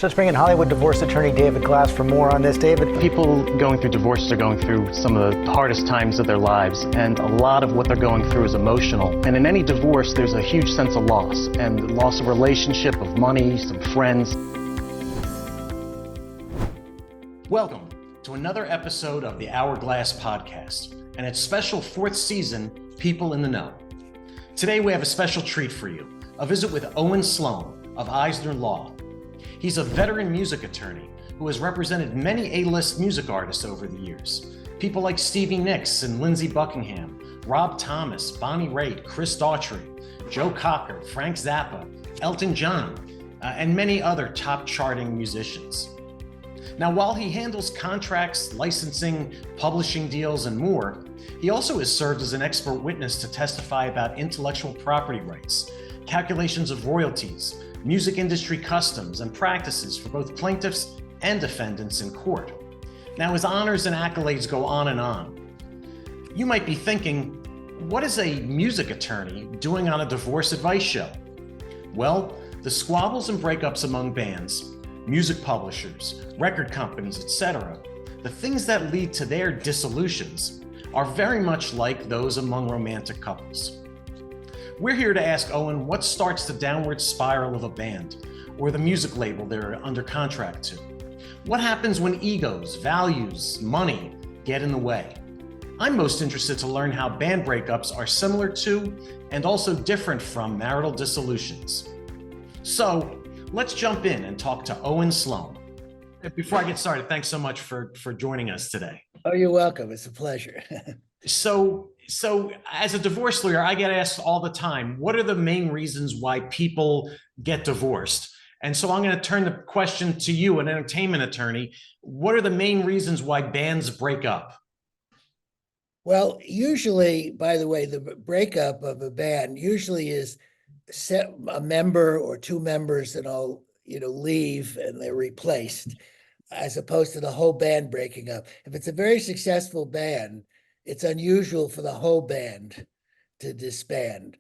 Let's bring in Hollywood divorce attorney David Glass for more on this. David. People going through divorces are going through some of the hardest times of their lives, and a lot of what they're going through is emotional. And in any divorce, there's a huge sense of loss, and loss of relationship, of money, some friends. Welcome to another episode of the Hourglass Podcast and its special fourth season, People in the Know. Today we have a special treat for you, a visit with Owen Sloane of Eisner Law. He's a veteran music attorney who has represented many A-list music artists over the years. People like Stevie Nicks and Lindsey Buckingham, Rob Thomas, Bonnie Raitt, Chris Daughtry, Joe Cocker, Frank Zappa, Elton John, and many other top charting musicians. Now, while he handles contracts, licensing, publishing deals, and more, he also has served as an expert witness to testify about intellectual property rights, calculations of royalties, music industry customs and practices for both plaintiffs and defendants in court. Now, his honors and accolades go on and on. You might be thinking, what is a music attorney doing on a divorce advice show? Well, the squabbles and breakups among bands, music publishers, record companies, etc., the things that lead to their dissolutions are very much like those among romantic couples. We're here to ask Owen what starts the downward spiral of a band or the music label they're under contract to. What happens when egos, values, money get in the way? I'm most interested to learn how band breakups are similar to and also different from marital dissolutions. So let's jump in and talk to Owen Sloane. Before I get started, thanks so much for joining us today. Oh, you're welcome. It's a pleasure. So as a divorce lawyer, I get asked all the time, what are the main reasons why people get divorced? And so I'm going to turn the question to you, an entertainment attorney. What are the main reasons why bands break up? Well, usually, by the way, the breakup of a band usually is a member or two members that all, leave and they're replaced, as opposed to the whole band breaking up. If it's a very successful band, it's unusual for the whole band to disband.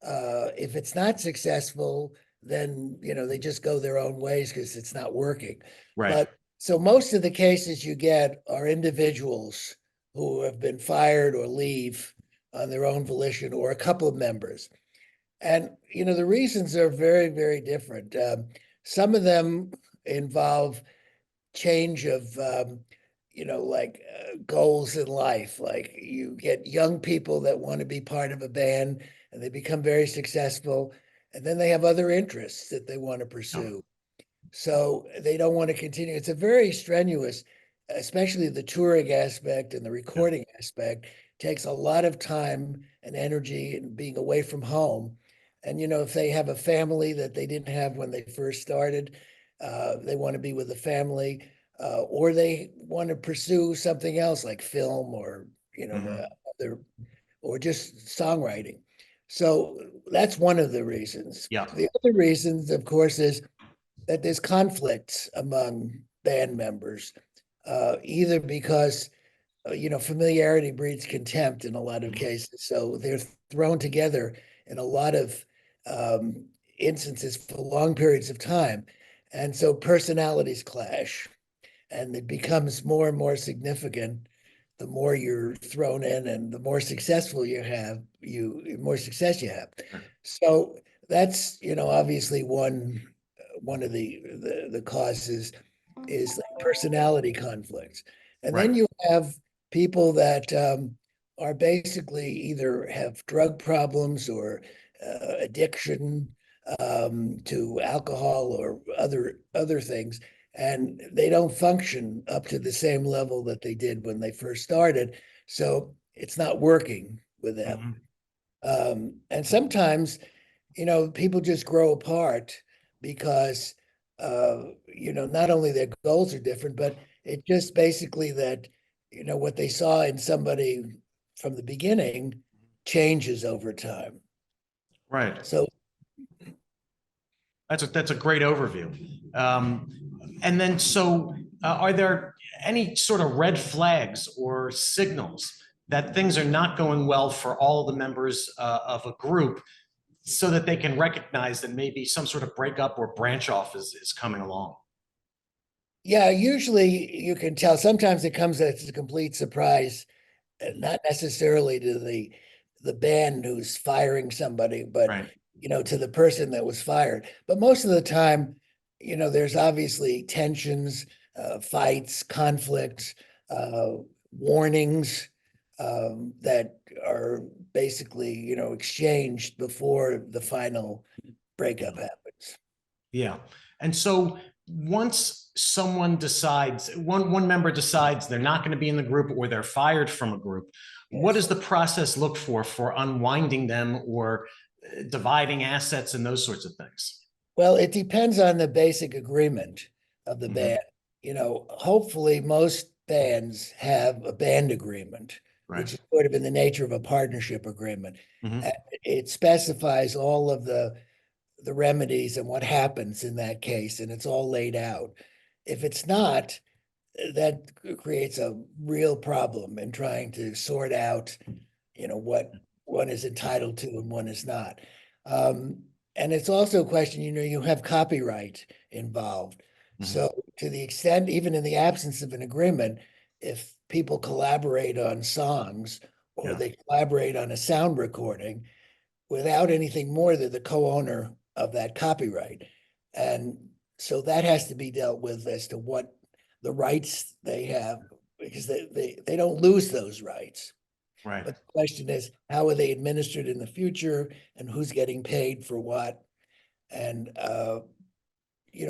If it's not successful, then, they just go their own ways because it's not working. Right. But so most of the cases you get are individuals who have been fired or leave on their own volition, or a couple of members. And, the reasons are very, very different. Some of them involve change of, goals in life. Like you get young people that want to be part of a band and they become very successful, and then they have other interests that they want to pursue. So they don't want to continue. It's a very strenuous, especially the touring aspect and the recording aspect takes a lot of time and energy and being away from home. And, if they have a family that they didn't have when they first started, they want to be with the family. Or they want to pursue something else like film or, other, or just songwriting. So that's one of the reasons. Yeah. The other reasons, of course, is that there's conflicts among band members, either because, familiarity breeds contempt in a lot of cases. So they're thrown together in a lot of instances for long periods of time. And so personalities clash. And it becomes more and more significant the more you're thrown in, and the more successful you have, more success you have. So that's obviously one of the causes is like personality conflicts, and then you have people that are basically either have drug problems or addiction to alcohol or other things. And they don't function up to the same level that they did when they first started. So it's not working with them. And sometimes, people just grow apart because, not only their goals are different, but it just basically that, what they saw in somebody from the beginning changes over time. Right. So that's a great overview. And then, are there any sort of red flags or signals that things are not going well for all the members of a group so that they can recognize that maybe some sort of breakup or branch off is coming along? Yeah, usually you can tell. Sometimes it comes as a complete surprise, not necessarily to the band who's firing somebody, but Right. to the person that was fired. But most of the time, there's obviously tensions, fights, conflicts, uh, warnings that are basically, exchanged before the final breakup happens. Yeah. And so once someone decides, one member decides they're not going to be in the group or they're fired from a group, what Yes. does the process look for unwinding them or dividing assets and those sorts of things? Well, it depends on the basic agreement of the Mhm. band. Hopefully most bands have a band agreement, Right. which is sort of in the nature of a partnership agreement. Mhm. It specifies all of the remedies and what happens in that case, and it's all laid out. If it's not, that creates a real problem in trying to sort out, what one is entitled to and one is not. Um, and it's also a question, you have copyright involved. Mhm. So to the extent, even in the absence of an agreement, if people collaborate on songs or Yeah. they collaborate on a sound recording without anything more than the co-owner of that copyright. And so that has to be dealt with as to what the rights they have, because they don't lose those rights. Right. But the question is, how are they administered in the future and who's getting paid for what? And,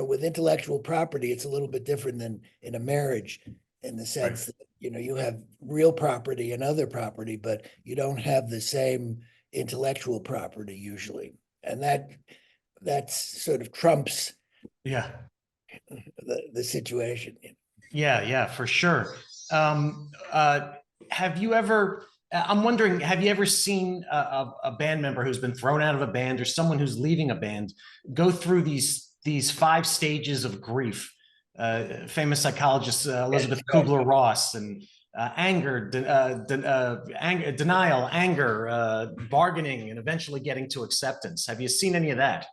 with intellectual property, it's a little bit different than in a marriage in the Right. sense that, you have real property and other property, but you don't have the same intellectual property usually. And that's sort of trumps Yeah. the situation. Yeah, yeah, for sure. Um, uh, have you ever, I'm wondering, have you ever seen a band member who's been thrown out of a band or someone who's leaving a band go through these 5 stages of grief? Famous psychologist Elizabeth Kubler-Ross, and anger, denial, anger, bargaining, and eventually getting to acceptance. Have you seen any of that?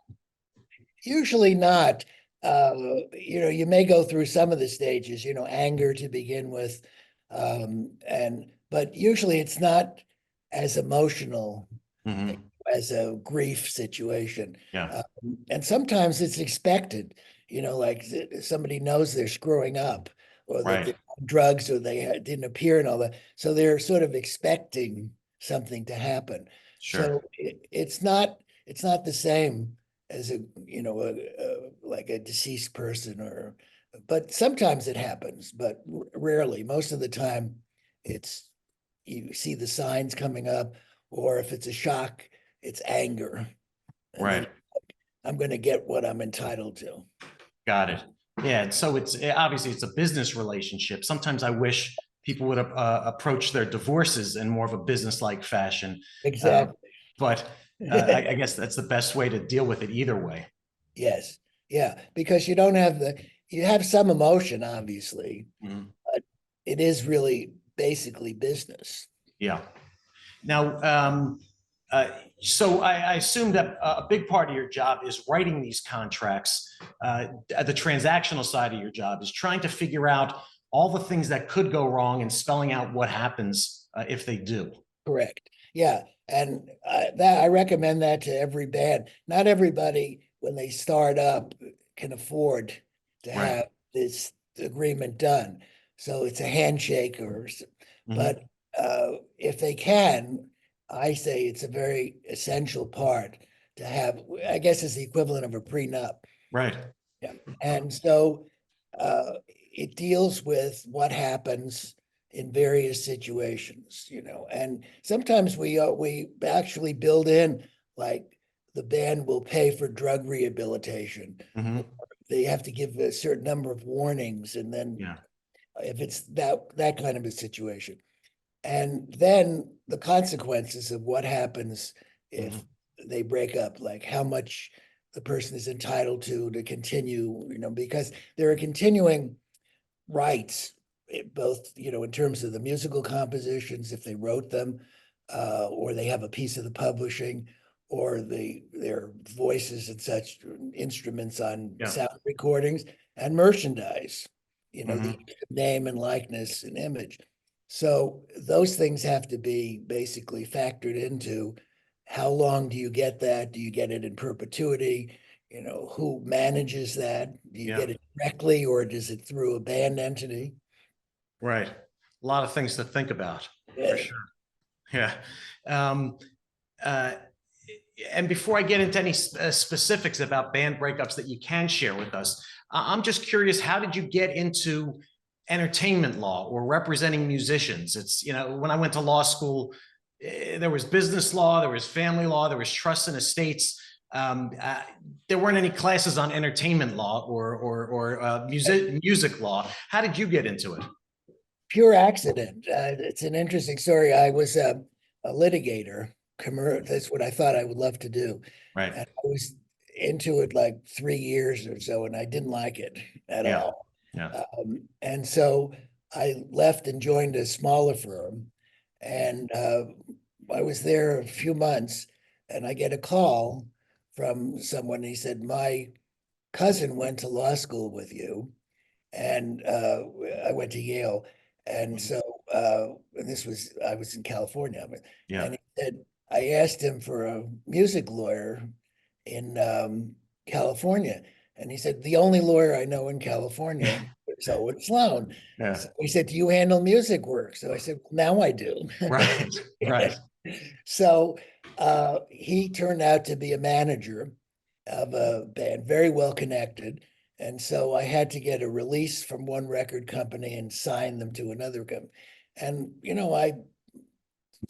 Usually not. You may go through some of the stages, anger to begin with. But usually it's not as emotional Mhm. as a grief situation. Yeah. And sometimes it's expected, like somebody knows they're screwing up or that they're Right. on drugs or they didn't appear and all that. So they're sort of expecting something to happen. Sure. So it's not the same as like a deceased person but sometimes it happens, but rarely. Most of the time it's you see the signs coming up, or if it's a shock, it's anger. And then Right. I'm going to get what I'm entitled to. Got it. Yeah. So it's obviously it's a business relationship. Sometimes I wish people would approach their divorces in more of a business-like fashion. Uh, Exactly. but I guess that's the best way to deal with it either way. Yes. Yeah. Because you have some emotion, obviously, Mhm. but it is really basically business. Yeah. Now, uh, so I assume that a big part of your job is writing these contracts. The transactional side of your job is trying to figure out all the things that could go wrong and spelling out what happens if they do. Correct. Yeah. And that I recommend that to every band. Not everybody, when they start up, can afford to Right. have this agreement done. So it's a handshake but Mhm. if they can, I say it's a very essential part to have, I guess it's the equivalent of a prenup. Right. Yeah. And so it deals with what happens in various situations, and sometimes we actually build in like the band will pay for drug rehabilitation. Mhm. They have to give a certain number of warnings, and then Yeah. if it's that kind of a situation, and then the consequences of what happens if Mhm. they break up, like how much the person is entitled to continue, because there are continuing rights, both, in terms of the musical compositions, if they wrote them, or they have a piece of the publishing, or their voices and such instruments on Yeah. sound recordings and merchandise. the name and likeness and image. So those things have to be basically factored into how long do you get that? Do you get it in perpetuity? Who manages that? Do you get it directly, or is it through a band entity? Right. A lot of things to think about, for Yeah. sure. Yeah. Um, uh, and before I get into any specifics about band breakups that you can share with us, I'm just curious, how did you get into entertainment law or representing musicians? It's, when I went to law school, there was business law, there was family law, there was trusts and estates. There weren't any classes on entertainment law or music law. How did you get into it? Pure accident. It's an interesting story. I was a litigator. That's what I thought I would love to do. Right. And I was into it like 3 years or so, and I didn't like it at Yeah. all. Yeah. And so I left and joined a smaller firm. And I was there a few months, and I get a call from someone. He said, my cousin went to law school with you, and I went to Yale. And so I was in California. Yeah. And he said, I asked him for a music lawyer in California. And he said, the only lawyer I know in California is Owen Sloane. Yeah. So he said, do you handle music work? So I said, now I do. Right. Right. So he turned out to be a manager of a band, very well connected. And so I had to get a release from one record company and sign them to another company. And, I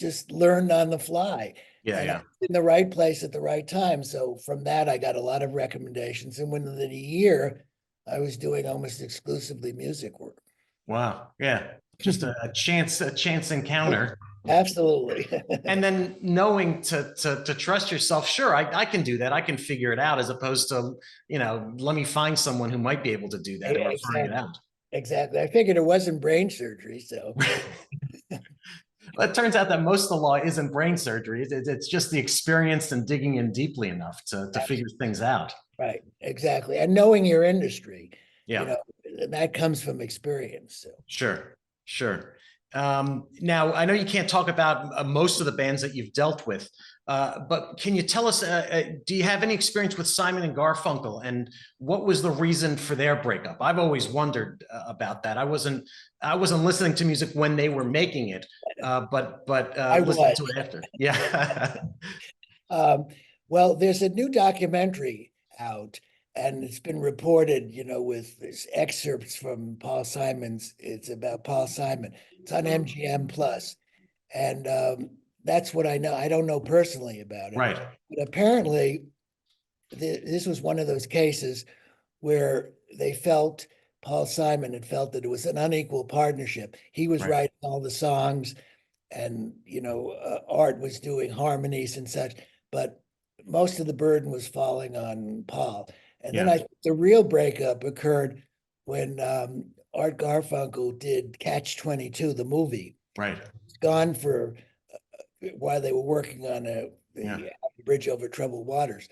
just learned on the fly. Yeah. And I Yeah. was in the right place at the right time. So from that, I got a lot of recommendations. And within a year, I was doing almost exclusively music work. Wow. Yeah. Just a chance encounter. Absolutely. And then knowing to trust yourself. Sure, I can do that. I can figure it out, as opposed to, let me find someone who might be able to do that and referring it out. Exactly. I figured it wasn't brain surgery. So Well, it turns out that most of the law isn't brain surgery. It's just the experience and digging in deeply enough to figure things out. right, exactly. And knowing your industry, Yeah. that comes from experience. So. Sure. Now, I know you can't talk about most of the bands that you've dealt with, but can you tell us, do you have any experience with Simon and Garfunkel, and what was the reason for their breakup? I've always wondered about that. I wasn't listening to music when they were making it, but listening to it after. Yeah. Well, there's a new documentary out, and it's been reported, with excerpts from Paul Simon's. It's about Paul Simon. It's on MGM Plus, and that's what I know. I don't know personally about it, Right. but apparently, this was one of those cases where Paul Simon had felt that it was an unequal partnership. He was writing all the songs, and Art was doing harmonies and such, but most of the burden was falling on Paul. And then the real breakup occurred when Art Garfunkel did Catch 22, the movie. Right. It's gone for while they were working on the Bridge Over Troubled Waters.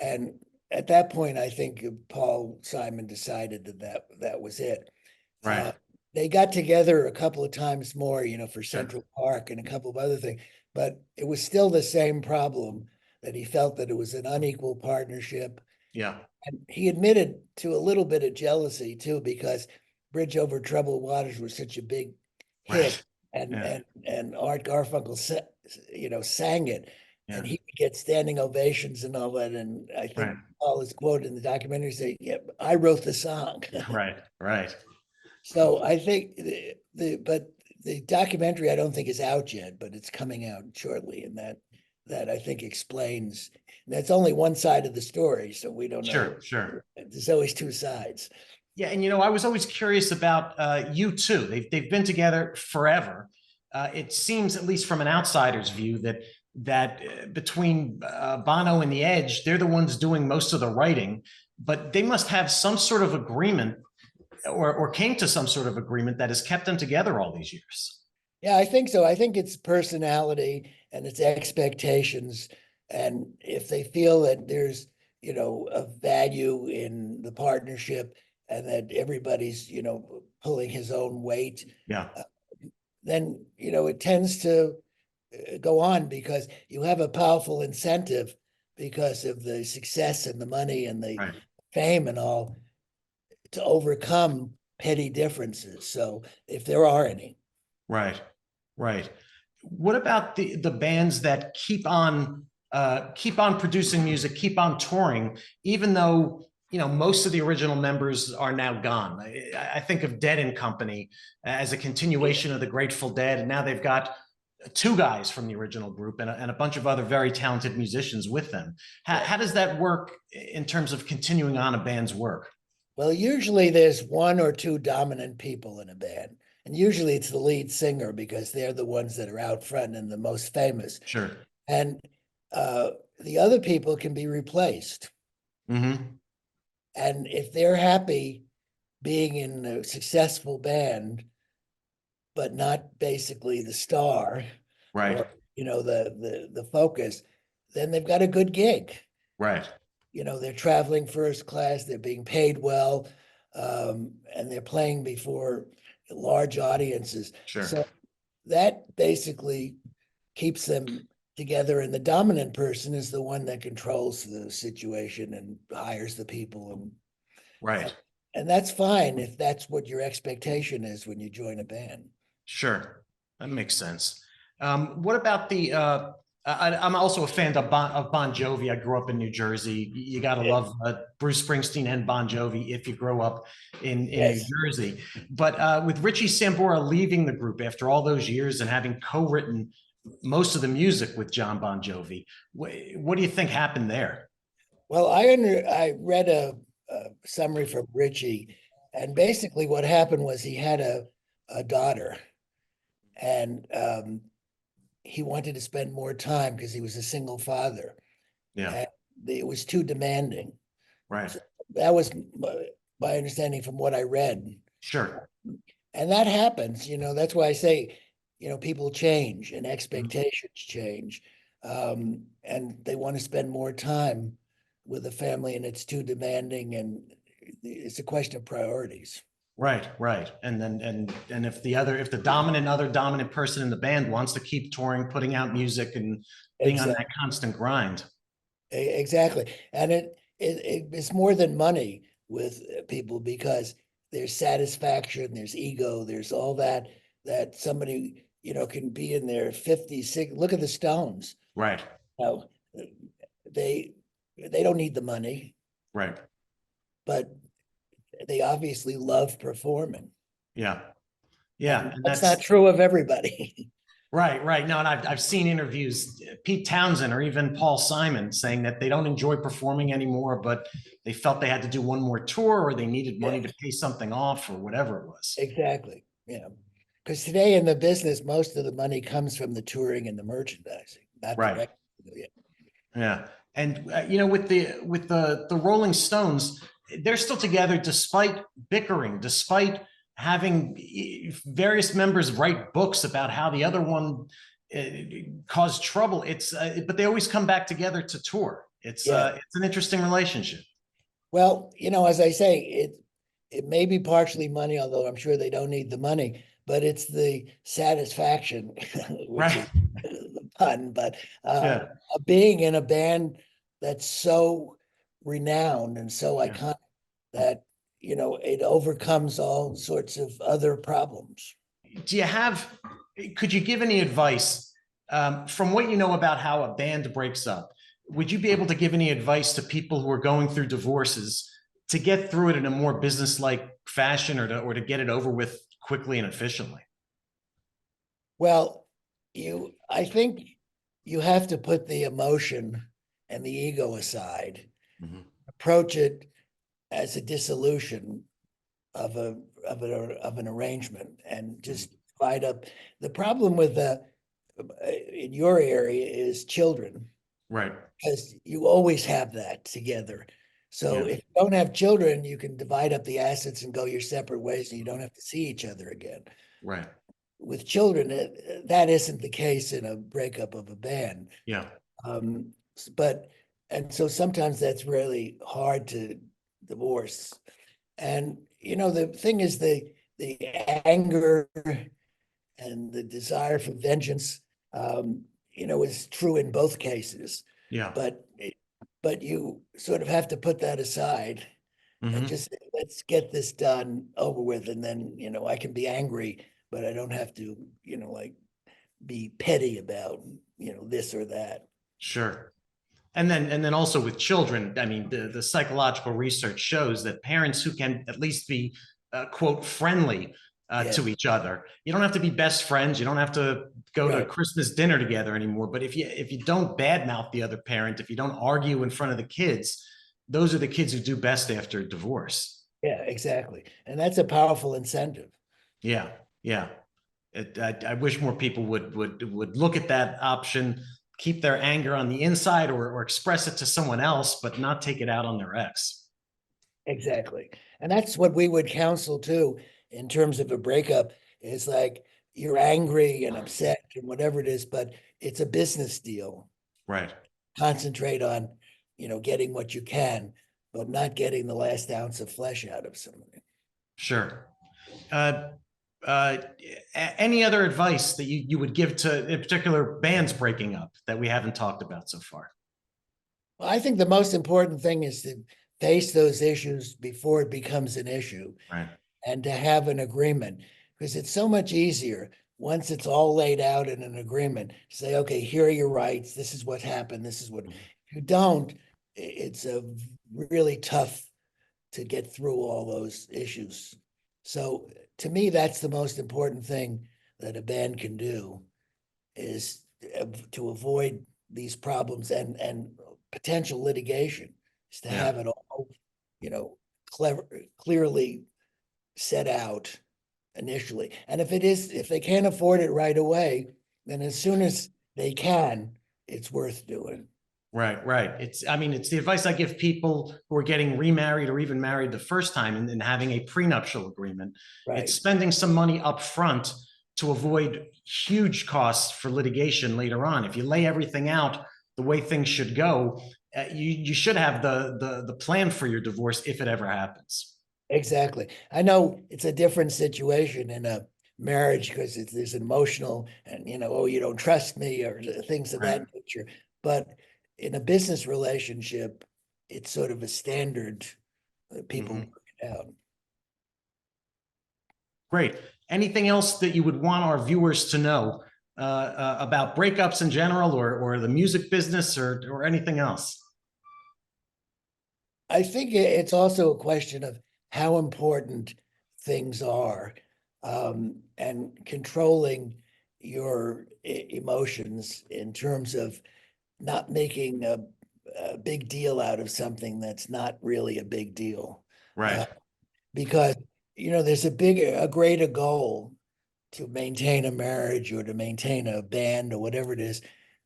And at that point, I think Paul Simon decided that was it. Right. They got together a couple of times more, for Central Park and a couple of other things, but it was still the same problem, that he felt that it was an unequal partnership. Yeah. And he admitted to a little bit of jealousy too, because Bridge Over Troubled Waters was such a big hit, and Art Garfunkel sang it, and he would get standing ovations and all that. And I think Paul is quoted in the documentary saying, "Yeah, I wrote the song." Right. So I think but the documentary I don't think is out yet, but it's coming out shortly, and that I think explains. And that's only one side of the story, so we don't know. Sure. There's always two sides. Yeah, and I was always curious about U2. They've been together forever. It seems, at least from an outsider's view, that between Bono and The Edge, they're the ones doing most of the writing, but they must have some sort of agreement, or came to some sort of agreement that has kept them together all these years. Yeah, I think so. I think it's personality and it's expectations. And if they feel that there's, a value in the partnership, and that everybody's, pulling his own weight, Yeah. then, it tends to go on because you have a powerful incentive because of the success and the money and the Right. fame and all to overcome petty differences. So if there are any. Right. Right. What about the bands that keep on producing music, keep on touring, even though most of the original members are now gone? I think of Dead and Company as a continuation of the Grateful Dead, and now they've got two guys from the original group and a bunch of other very talented musicians with them. How does that work in terms of continuing on a band's work? Well, usually there's one or two dominant people in a band. And usually it's the lead singer because they're the ones that are out front and the most famous. Sure. And the other people can be replaced. Mm-hmm. And if they're happy being in a successful band, but not basically the star, Right. or the focus, then they've got a good gig. Right. They're traveling first class, they're being paid well, and they're playing before large audiences. Sure. So that basically keeps them together. And the dominant person is the one that controls the situation and hires the people. Right. And that's fine if that's what your expectation is when you join a band. Sure. That makes sense. What about I'm also a fan of Bon Jovi. I grew up in New Jersey. You got to love Bruce Springsteen and Bon Jovi if you grow up in New Jersey. But with Richie Sambora leaving the group after all those years and having co-written most of the music with John Bon Jovi, what do you think happened there? Well, I read a summary from Richie, and basically what happened was he had a daughter, and he wanted to spend more time because he was a single father. Yeah. And it was too demanding. Right. So that was my understanding from what I read. Sure. And that happens, that's why I say, people change and expectations change. And they want to spend more time with the family, and it's too demanding, and it's a question of priorities. Right, right. And then and if the other dominant person in the band wants to keep touring, putting out music and being on that constant grind. Exactly. And it's more than money with people, because there's satisfaction, there's ego, there's all that somebody, can be in their 50s. Look at the Stones. Right. They don't need the money. Right. But they obviously love performing. Yeah. Yeah. And that's not true of everybody. Right, right. No, and I've seen interviews, Pete Townsend or even Paul Simon saying that they don't enjoy performing anymore, but they felt they had to do one more tour, or they needed money to pay something off, or whatever it was. Exactly. Yeah. Because today in the business, most of the money comes from the touring and the merchandising, not right. The yeah. And with the Rolling Stones, they're still together despite bickering, despite having various members write books about how the other one caused trouble. But they always come back together to tour. It's an interesting relationship. Well, as I say, it may be partially money, although I'm sure they don't need the money, but it's the satisfaction, which is the pun, but being in a band that's so renowned and so iconic that it overcomes all sorts of other problems. Could you give any advice from what you know about how a band breaks up? Would you be able to give any advice to people who are going through divorces to get through it in a more business-like fashion, or to get it over with quickly and efficiently? Well, I think you have to put the emotion and the ego aside, approach it as a dissolution of an arrangement, and just divide up. The problem with in your area is children, right? Because you always have that together. So if you don't have children, you can divide up the assets and go your separate ways, and you don't have to see each other again. Right. With children, that isn't the case in a breakup of a band. Yeah. And so sometimes that's really hard to divorce. And, the thing is the anger and the desire for vengeance, is true in both cases. Yeah. But you sort of have to put that aside and Hmm. just say, let's get this done over with. And then, I can be angry, but I don't have to, like be petty about, this or that. Sure. And then also with children, I mean, the psychological research shows that parents who can at least be quote friendly Yeah, to each other. You don't have to be best friends. You don't have to go to right. Christmas dinner together anymore. But if you don't badmouth the other parent, if you don't argue in front of the kids, those are the kids who do best after divorce. Yeah, exactly. And that's a powerful incentive. Yeah, yeah. I wish more people would look at that option, keep their anger on the inside, or express it to someone else, but not take it out on their ex. Exactly. And that's what we would counsel too, in terms of a breakup, is like you're angry and upset and whatever it is, but it's a business deal. Right. Concentrate on, getting what you can, but not getting the last ounce of flesh out of somebody. Sure. Uh, any other advice that you would give to, in particular, bands breaking up that we haven't talked about so far? Well, I think the most important thing is to face those issues before it becomes an issue Right. and to have an agreement, because it's so much easier once it's all laid out in an agreement to say, okay, here are your rights. This is what happened. This is what, if you don't, it's a really tough to get through all those issues. So to me, that's the most important thing that a band can do, is to avoid these problems and potential litigation, is to Yeah. have it all, clearly set out initially. And if they can't afford it right away, then as soon as they can, it's worth doing. Right, right. I mean, it's the advice I give people who are getting remarried or even married the first time and having a prenuptial agreement. Right. It's spending some money up front to avoid huge costs for litigation later on. If you lay everything out the way things should go, you should have the plan for your divorce if it ever happens. Exactly. I know it's a different situation in a marriage because there's emotional and, oh, you don't trust me or things of that nature. But in a business relationship, it's sort of a standard that people work it out. Great. Anything else that you would want our viewers to know about breakups in general, or the music business, or anything else? I think it's also a question of how important things are, and controlling your emotions in terms of not making a big deal out of something that's not really a big deal. Right. Because, there's a greater goal to maintain a marriage or to maintain a band or whatever it is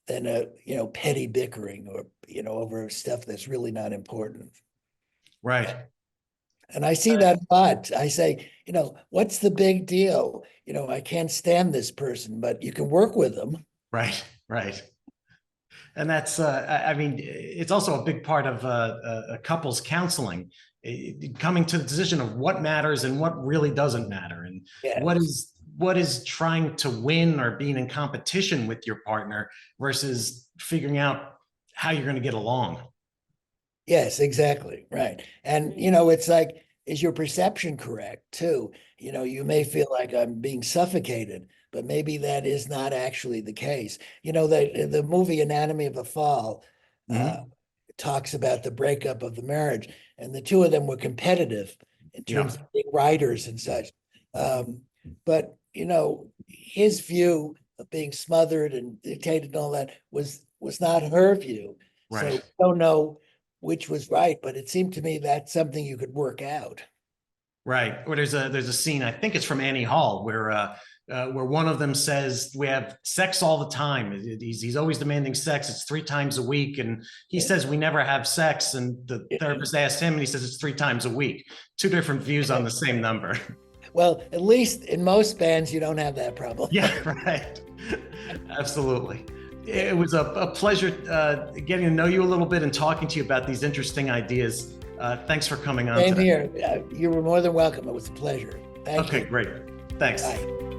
than petty bickering or, over stuff that's really not important. Right. And I see that a lot. I say, what's the big deal? I can't stand this person, but you can work with them. Right. Right. And that's, I mean, it's also a big part of a couple's counseling, coming to the decision of what matters and what really doesn't matter, and Yes. what is trying to win or being in competition with your partner versus figuring out how you're going to get along. Yes, exactly. Right. And, it's like, is your perception correct too? You may feel like I'm being suffocated, but maybe that is not actually the case. The movie Anatomy of a Fall talks about the breakup of the marriage, and the two of them were competitive in terms of being writers and such. But, his view of being smothered and dictated and all that was not her view. Right. So I don't know which was right, but it seemed to me that's something you could work out. Right. Or there's a scene, I think it's from Annie Hall, where one of them says, we have sex all the time. He's always demanding sex. It's 3 times a week. And he says, we never have sex. And the therapist asked him, and he says, it's 3 times a week. 2 different views on the same number. Well, at least in most bands, you don't have that problem. Yeah, right. Absolutely. It was a pleasure getting to know you a little bit and talking to you about these interesting ideas. Thanks for coming on Same today. here. You were more than welcome. It was a pleasure. Thank Okay, you. great. Thanks. Bye.